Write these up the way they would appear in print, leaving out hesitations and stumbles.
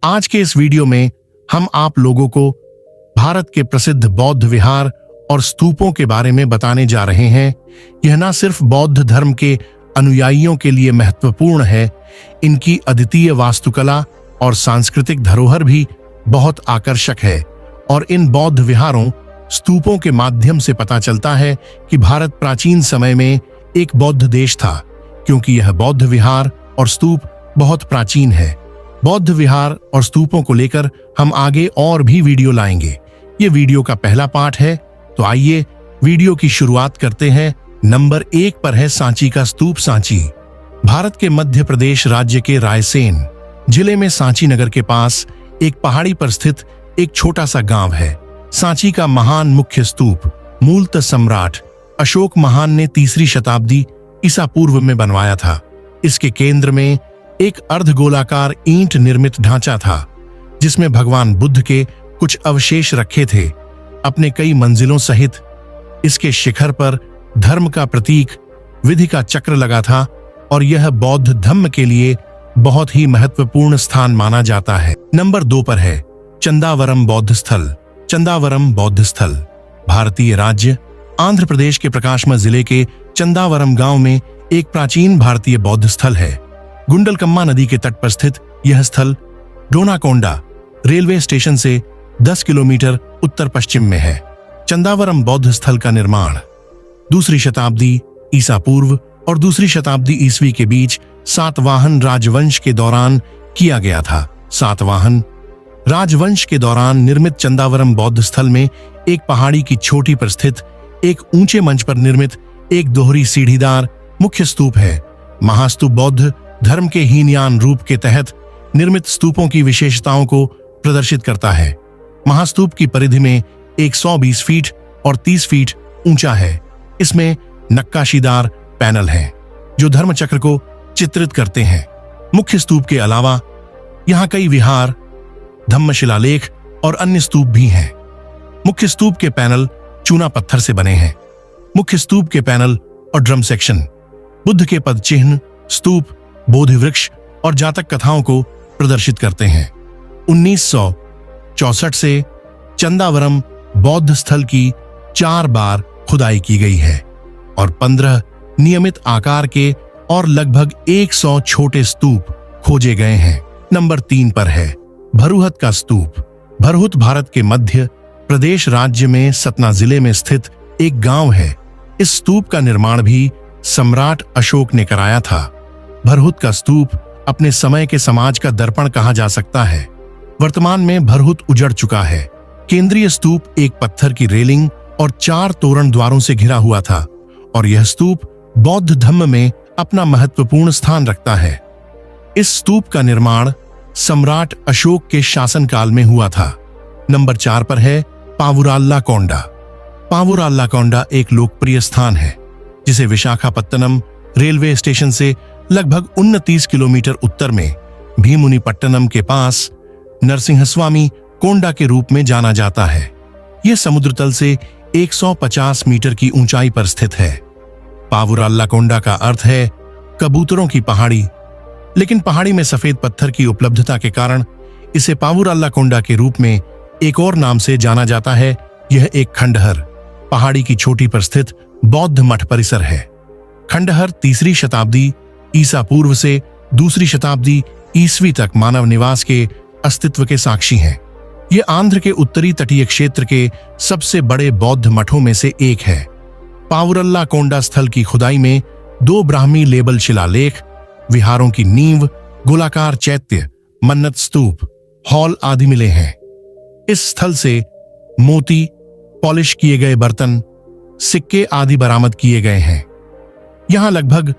आज के इस वीडियो में हम आप लोगों को भारत के प्रसिद्ध बौद्ध विहार और स्तूपों के बारे में बताने जा रहे हैं। यह न सिर्फ बौद्ध धर्म के अनुयायियों के लिए महत्वपूर्ण है, इनकी अद्वितीय वास्तुकला और सांस्कृतिक धरोहर भी बहुत आकर्षक है। और इन बौद्ध विहारों स्तूपों के माध्यम से पता चलता है कि भारत प्राचीन समय में एक बौद्ध देश था, क्योंकि यह बौद्ध विहार और स्तूप बहुत प्राचीन है। बौद्ध विहार और स्तूपों को लेकर हम आगे और भी वीडियो लाएंगे। ये वीडियो का पहला पार्ट है, तो आइए वीडियो की शुरुआत करते हैं। नंबर 1 पर है सांची का स्तूप। सांची भारत के मध्य प्रदेश राज्य के रायसेन जिले में सांची नगर के पास एक पहाड़ी पर स्थित एक छोटा सा गांव है। सांची का महान मुख्य स्तूप मूलतः सम्राट अशोक महान ने 3री शताब्दी ईसा पूर्व में बनवाया था। इसके केंद्र में एक अर्धगोलाकार ईंट निर्मित ढांचा था, जिसमें भगवान बुद्ध के कुछ अवशेष रखे थे। अपने कई मंजिलों सहित इसके शिखर पर धर्म का प्रतीक विधि का चक्र लगा था और यह बौद्ध धम्म के लिए बहुत ही महत्वपूर्ण स्थान माना जाता है। नंबर 2 पर है चंदावरम बौद्ध स्थल। चंदावरम बौद्ध स्थल भारतीय राज्य आंध्र प्रदेश के प्रकाशम जिले के चंदावरम गांव में एक प्राचीन भारतीय बौद्ध स्थल है। गुंडलकम्मा नदी के तट पर स्थित यह स्थल डोनाकोंडा रेलवे स्टेशन से 10 किलोमीटर उत्तर पश्चिम में है। चंदावरम बौद्ध स्थल का निर्माण 2री शताब्दी ईसा पूर्व और 2री शताब्दी ईस्वी के बीच सातवाहन राजवंश के दौरान किया गया था। सातवाहन राजवंश के दौरान निर्मित चंदावरम बौद्ध स्थल में एक पहाड़ी की चोटी पर स्थित एक ऊंचे मंच पर निर्मित एक दोहरी सीढ़ीदार मुख्य स्तूप है। महास्तूप बौद्ध धर्म के हीनयान रूप के तहत निर्मित स्तूपों की विशेषताओं को प्रदर्शित करता है। महास्तूप की परिधि में 120 फीट और 30 फीट ऊंचा है। इसमें नक्काशीदार पैनल हैं, जो धर्म चक्र को चित्रित करते हैं। मुख्य स्तूप के अलावा यहाँ कई विहार, धम्म शिलालेख और अन्य स्तूप भी हैं। मुख्य स्तूप के पैनल चूना पत्थर से बने हैं। मुख्य स्तूप के पैनल और ड्रम सेक्शन बुद्ध के पद चिन्ह, स्तूप, बोधि वृक्ष और जातक कथाओं को प्रदर्शित करते हैं। 1964 से चंदावरम बौद्ध स्थल की 4 बार खुदाई की गई है और 15 नियमित आकार के और लगभग 100 छोटे स्तूप खोजे गए हैं। नंबर 3 पर है भरुहत का स्तूप। भरुहत भारत के मध्य प्रदेश राज्य में सतना जिले में स्थित एक गांव है। इस स्तूप का निर्माण भी सम्राट अशोक ने कराया था। भरुहत का स्तूप अपने समय के समाज का दर्पण कहा जा सकता है। वर्तमान में भरुहत उजड़ चुका है। केंद्रीय स्तूप एक पत्थर की रेलिंग और 4 तोरण द्वारों से घिरा हुआ था और यह स्तूप बौद्ध धम्म में अपना महत्वपूर्ण स्थान रखता है। इस स्तूप का निर्माण सम्राट अशोक के शासनकाल में हुआ था। नंबर 4 पर है पावुराल्ला कोंडा। पावुराल्ला कोंडा एक लोकप्रिय स्थान है, जिसे विशाखापत्तनम रेलवे स्टेशन से लगभग 29 किलोमीटर उत्तर में भीमुनिपट्टनम के पास नरसिंहस्वामी कोंडा के रूप में जाना जाता है। यह समुद्र तल से 150 मीटर की ऊंचाई पर स्थित है। पावुराल्ला कोंडा का अर्थ है कबूतरों की पहाड़ी, लेकिन पहाड़ी में सफेद पत्थर की उपलब्धता के कारण इसे पावुराल्ला कोंडा के रूप में एक और नाम से जाना जाता है। यह एक खंडहर पहाड़ी की चोटी पर स्थित बौद्ध मठ परिसर है। खंडहर 3री शताब्दी ईसा पूर्व से 2री शताब्दी ईस्वी तक मानव निवास के अस्तित्व के साक्षी हैं। यह आंध्र के उत्तरी तटीय क्षेत्र के सबसे बड़े बौद्ध मठों में से एक है। पावुराल्ला कोंडा स्थल की खुदाई में 2 ब्राह्मी लेबल शिलालेख, विहारों की नींव, गोलाकार चैत्य, मन्नत स्तूप, हॉल आदि मिले हैं। इस स्थल से मोती, पॉलिश किए गए बर्तन, सिक्के आदि बरामद किए गए हैं। यहां लगभग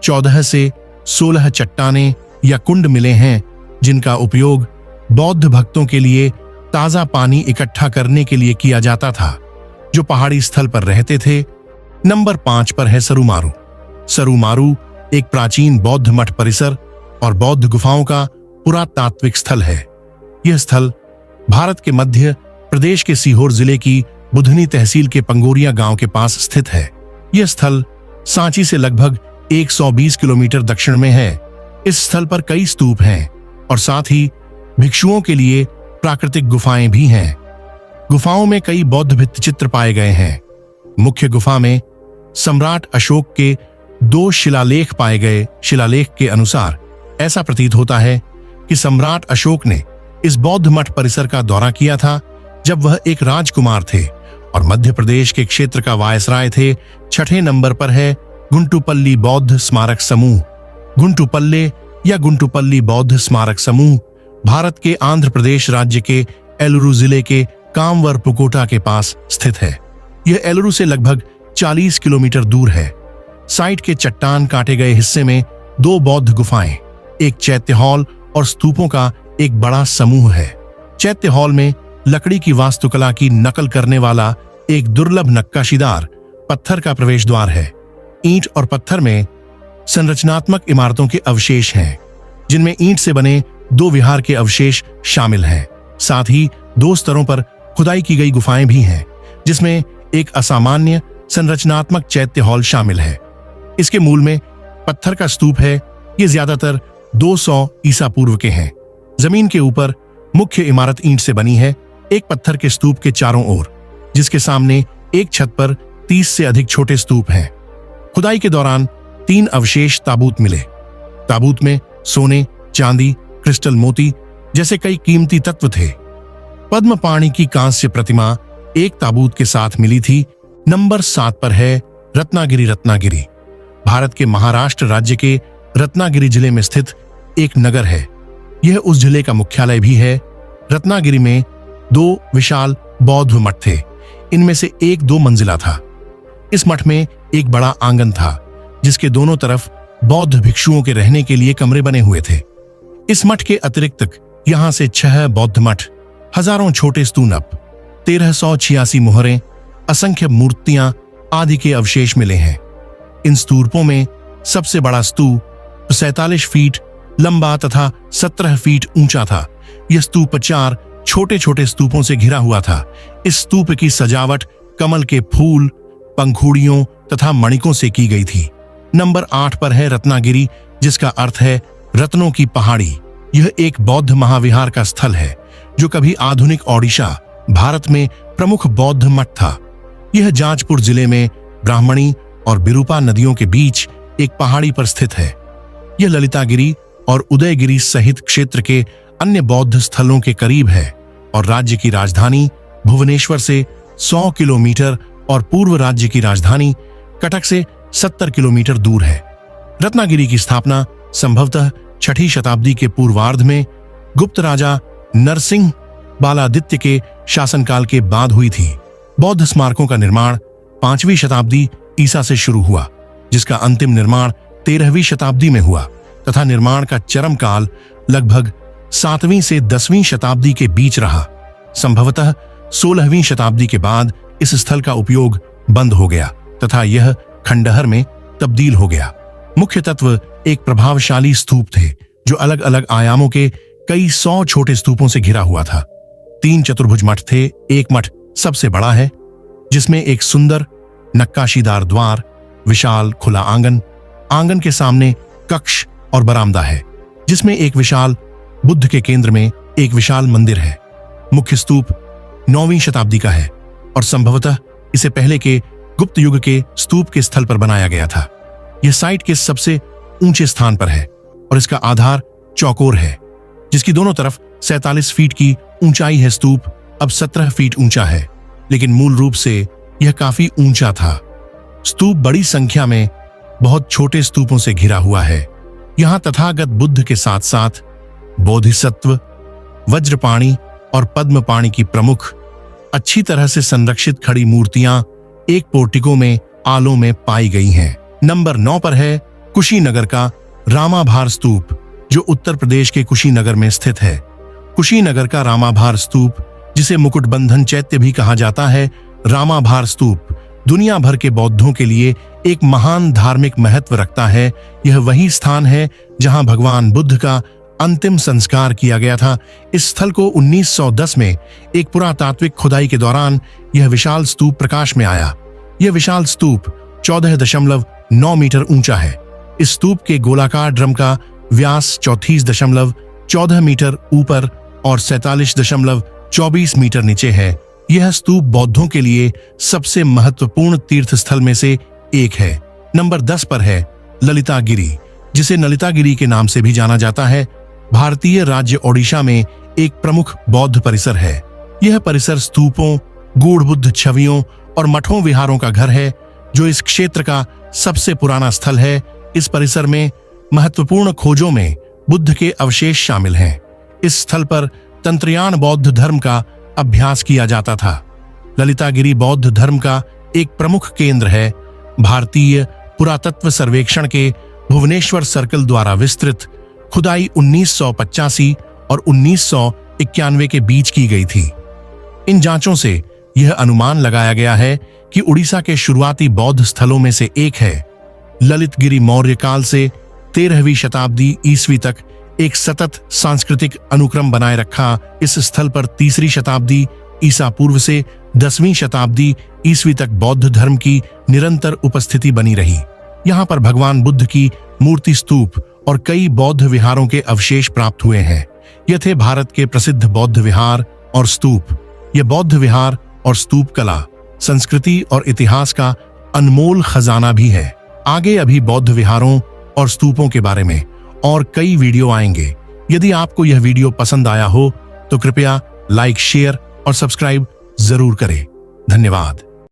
14 से 16 चट्टानें या कुंड मिले हैं, जिनका उपयोग बौद्ध भक्तों के लिए ताजा पानी इकट्ठा करने के लिए किया जाता था, जो पहाड़ी स्थल पर रहते थे। नंबर 5 पर है सरुमारू। सरुमारू एक प्राचीन बौद्ध मठ परिसर और बौद्ध गुफाओं का पुरातात्विक स्थल है। यह स्थल भारत के मध्य प्रदेश के सीहोर जिले की बुधनी तहसील के पंगोरिया गांव के पास स्थित है। यह स्थल सांची से लगभग 120 किलोमीटर दक्षिण में है। इस स्थल पर कई स्तूप हैं और साथ ही भिक्षुओं के लिए प्राकृतिक गुफाएं भी हैं। गुफाओं में कई बौद्ध भित्तिचित्र पाए गए हैं। मुख्य गुफा में सम्राट अशोक के 2 शिलालेख पाए गए। शिलालेख के अनुसार ऐसा प्रतीत होता है कि सम्राट अशोक ने इस बौद्ध मठ परिसर का दौरा किया था जब वह एक राजकुमार थे और मध्य प्रदेश के क्षेत्र का वायसराय थे। 6ठे नंबर पर है गुंटुपल्ली बौद्ध स्मारक समूह। गुंटुपल्ले या गुंटुपल्ली बौद्ध स्मारक समूह भारत के आंध्र प्रदेश राज्य के एलुरु जिले के कामवरपुकोटा के पास स्थित है। यह एलुरु से लगभग 40 किलोमीटर दूर है। साइट के चट्टान काटे गए हिस्से में 2 बौद्ध गुफाएं, एक चैत्य हॉल और स्तूपों का एक बड़ा समूह है। चैत्य हॉल में लकड़ी की वास्तुकला की नकल करने वाला एक दुर्लभ नक्काशीदार पत्थर का प्रवेश द्वार है। ईंट और पत्थर में संरचनात्मक इमारतों के अवशेष हैं, जिनमें ईंट से बने 2 विहार के अवशेष शामिल हैं। साथ ही 2 स्तरों पर खुदाई की गई गुफाएं भी हैं, जिसमें एक असामान्य संरचनात्मक चैत्य हॉल शामिल है। इसके मूल में पत्थर का स्तूप है। ये ज्यादातर 200 ईसा पूर्व के हैं। जमीन के ऊपर मुख्य इमारत ईंट से बनी है, एक पत्थर के स्तूप के चारों ओर, जिसके सामने एक छत पर 30 से अधिक छोटे स्तूप हैं। खुदाई के दौरान 3 अवशेष ताबूत मिले। ताबूत में सोने, चांदी, क्रिस्टल मोती जैसे कई कीमती तत्व थे। पद्म पाणी की कांस्य प्रतिमा एक ताबूत के साथ मिली थी। नंबर 7 पर है रत्नागिरी। रत्नागिरी भारत के महाराष्ट्र राज्य के रत्नागिरी जिले में स्थित एक नगर है। यह उस जिले का मुख्यालय भी है। रत्नागिरी में 2 विशाल बौद्ध मठ थे। इनमें से एक 2 मंजिला था। इस मठ में एक बड़ा आंगन था, जिसके दोनों तरफ बौद्ध भिक्षुओं के रहने के लिए कमरे बने हुए थे। इस मठ के अतिरिक्त यहां से 6 बौद्ध मठ, हजारों छोटे स्तूप, 1386 मोहरें, असंख्य मूर्तियां आदि के अवशेष मिले हैं। इन स्तूपों में सबसे बड़ा स्तूप 47 फीट लंबा तथा 17 फीट ऊंचा था। यह स्तूप 4 छोटे छोटे स्तूपों से घिरा हुआ था। इस स्तूप की सजावट कमल के फूल, पंखुड़ियों तथा मणिकों से की गई थी। नंबर 8 पर है रत्नागिरी, जिसका अर्थ है रत्नों की पहाड़ी। यह एक बौद्ध महाविहार का स्थल है, जो कभी आधुनिक ओडिशा, भारत में प्रमुख बौद्ध मठ था। यह जाजपुर जिले में ब्राह्मणी और बिरूपा नदियों के बीच एक पहाड़ी पर स्थित है। यह ललितागिरी और उदयगिरी सहित क्षेत्र के अन्य बौद्ध स्थलों के करीब है और राज्य की राजधानी भुवनेश्वर से 100 किलोमीटर और पूर्व राज्य की राजधानी कटक से 70 किलोमीटर दूर है। रत्नागिरी की स्थापना संभवतः 6ठी शताब्दी के पूर्वार्ध में गुप्त राजा नरसिंह बालादित्य के शासनकाल के बाद हुई थी। बौद्ध स्मारकों का निर्माण 5वीं शताब्दी ईसा से शुरू हुआ, जिसका अंतिम निर्माण 13वीं शताब्दी में हुआ तथा निर्माण का चरम काल लगभग 7वीं से 10वीं शताब्दी के बीच रहा। संभवतः 16वीं शताब्दी के बाद इस स्थल का उपयोग बंद हो गया तथा यह खंडहर में तब्दील हो गया। मुख्य तत्व एक प्रभावशाली स्तूप थे, जो अलग अलग आयामों के कई 100 छोटे स्तूपों से घिरा हुआ था। 3 चतुर्भुज मठ थे। एक मठ सबसे बड़ा है, जिसमें एक सुंदर नक्काशीदार द्वार, विशाल खुला आंगन, आंगन के सामने कक्ष और बरामदा है, जिसमें एक विशाल बुद्ध के केंद्र में एक विशाल मंदिर है। मुख्य स्तूप 9वीं शताब्दी का है और संभवतः इसे पहले के गुप्त युग के स्तूप के स्थल पर बनाया गया था। यह साइट के सबसे ऊंचे स्थान पर है और इसका आधार चौकोर है, जिसकी दोनों तरफ 47 फीट की ऊंचाई है। स्तूप अब 17 फीट ऊंचा है, लेकिन मूल रूप से यह काफी ऊंचा था। स्तूप बड़ी संख्या में बहुत छोटे स्तूपों से घिरा हुआ है। यहां तथागत बुद्ध के साथ साथ बोधिसत्व, वज्रपाणी और पद्मपाणी की प्रमुख, अच्छी तरह से संरक्षित खड़ी मूर्तियां एक पोर्टिको में आलों में पाई गई हैं। नंबर 9 पर है कुशीनगर का रामाभार स्तूप, जो उत्तर प्रदेश के कुशीनगर में स्थित है। कुशीनगर का रामाभार स्तूप, जिसे मुकुटबंधन चैत्य भी कहा जाता है, रामाभार स्तूप दुनिया भर के बौद्धों के लिए एक महान धार्मिक महत्व रखता है। यह वही स्थान है जहां भगवान बुद्ध का अंतिम संस्कार किया गया था। इस स्थल को 1910 में एक पुरातात्विक खुदाई के दौरान यह विशाल स्तूप प्रकाश में आया। यह विशाल स्तूप 14.9 मीटर ऊंचा है। इस स्तूप के गोलाकार ड्रम का व्यास 34.14 मीटर ऊपर और 47.24 मीटर नीचे है। यह स्तूप बौद्धों के लिए सबसे महत्वपूर्ण तीर्थ स्थल में से एक है। नंबर 10 पर है ललितागिरी, जिसे ललितागिरी के नाम से भी जाना जाता है। भारतीय राज्य ओडिशा में एक प्रमुख बौद्ध परिसर है। यह परिसर स्तूपों, गूढ़ बुद्ध छवियों और मठों विहारों का घर है, जो इस क्षेत्र का सबसे पुराना स्थल है। इस परिसर में महत्वपूर्ण खोजों में बुद्ध के अवशेष शामिल हैं। इस स्थल पर तंत्रयान बौद्ध धर्म का अभ्यास किया जाता था। ललितागिरी बौद्ध धर्म का एक प्रमुख केंद्र है। भारतीय पुरातत्व सर्वेक्षण के भुवनेश्वर सर्कल द्वारा विस्तृत खुदाई 1985 और 1991 के बीच की गई थी। इन जांचों से यह अनुमान लगाया गया है कि उड़ीसा के शुरुआती बौद्ध स्थलों में से एक है। ललितगिरी मौर्य काल से 13वीं शताब्दी ईस्वी तक एक सतत सांस्कृतिक अनुक्रम बनाए रखा। इस स्थल पर 3री शताब्दी ईसा पूर्व से 10वीं शताब्दी ईस्वी तक बौद्ध धर्म की निरंतर उपस्थिति बनी रही। यहाँ पर भगवान बुद्ध की मूर्ति, स्तूप और कई बौद्ध विहारों के अवशेष प्राप्त हुए हैं। ये थे भारत के प्रसिद्ध बौद्ध विहार और स्तूप। ये बौद्ध विहार और स्तूप कला, संस्कृति और इतिहास का अनमोल खजाना भी है। आगे अभी बौद्ध विहारों और स्तूपों के बारे में और कई वीडियो आएंगे। यदि आपको यह वीडियो पसंद आया हो तो कृपया लाइक, शेयर और सब्सक्राइब जरूर करें। धन्यवाद।